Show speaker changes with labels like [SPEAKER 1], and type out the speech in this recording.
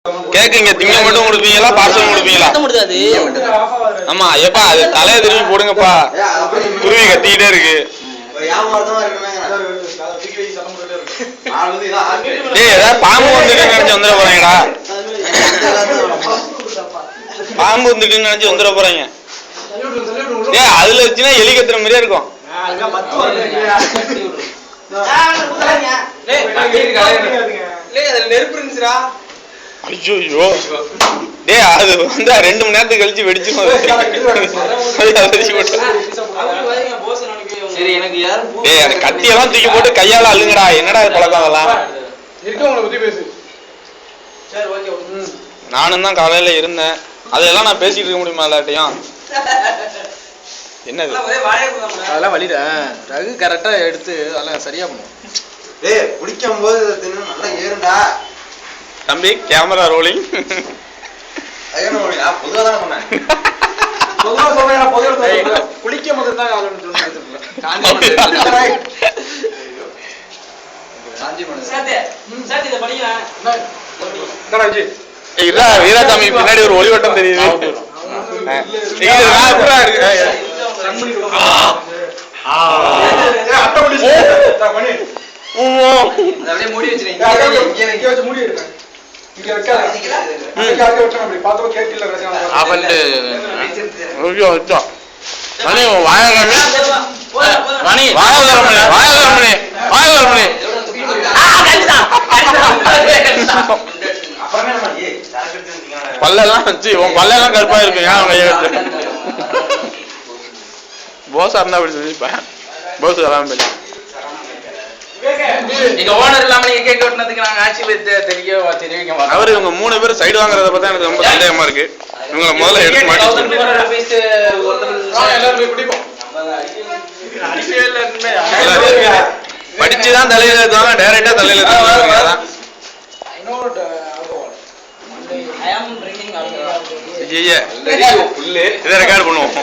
[SPEAKER 1] கேக்கு இங்க திங்க மட்டும் கொடுப்பீங்களா பார்சல் கொடுப்பீங்களா? ஆமா எப்பா அது தலையை திரும்பி போடுங்கப்பா, குருவி கத்திக்கிட்டே இருக்கு. ஏதாவது பாம்பு வந்துட்டு நினைச்சு வந்துட போறீங்களா? பாம்பு வந்துட்டு நினைச்சு வந்துட போறீங்க. அதுல வச்சுன்னா எலி கத்துற மாதிரியே இருக்கும்.
[SPEAKER 2] நெருப்பு இருந்துச்சுடா.
[SPEAKER 1] ஐயோ டே அது வந்து 2 மணி நேரத்துக்கு கழிச்சு வெடிச்சுடும். கத்தியெல்லாம் தூக்கி போட்டு கையால அள்ளுங்கடா. என்னடா பழக்கம் அதெல்லாம்? நானும் தான் காலையில இருந்தேன். அதெல்லாம் நான் பேசிட்டு இருக்க முடியுமா எல்லாட்டையும்? என்னது
[SPEAKER 2] அதெல்லாம் வழிடா. ரகு கரெக்டா எடுத்து அதெல்லாம் சரியா பண்ணும்.
[SPEAKER 3] குடிக்கும் போது நல்லா ஏறுண்டா
[SPEAKER 1] தம்பி. Camera rolling.
[SPEAKER 2] குளிக்கும் போது தான்
[SPEAKER 1] வீராசாமி பின்னாடி ஒரு ஒளிவட்டம் தெரியுது.
[SPEAKER 3] மூடி வச்சிருக்கேன்.
[SPEAKER 1] பல்லெல்லாம் வச்சு உன் பல்லெல்லாம் கருப்பா இருக்கு. போசா இருந்தா அப்படி சொல்லிப்பேன். போஸ் எல்லாம் அவரு இவங்க 3 பேரும் சைடு வாங்குறத பார்த்தா எனக்கு ரொம்ப சந்தேகமா இருக்கு. இவங்களை முதல்ல எடுத்து மாட்டி படிச்சுதான் தலையில ஏற்றுவாங்க, டைரக்டா தலையில ஏற்றுவாங்க. இதை ரெக்கார்ட் பண்ணுவோம்.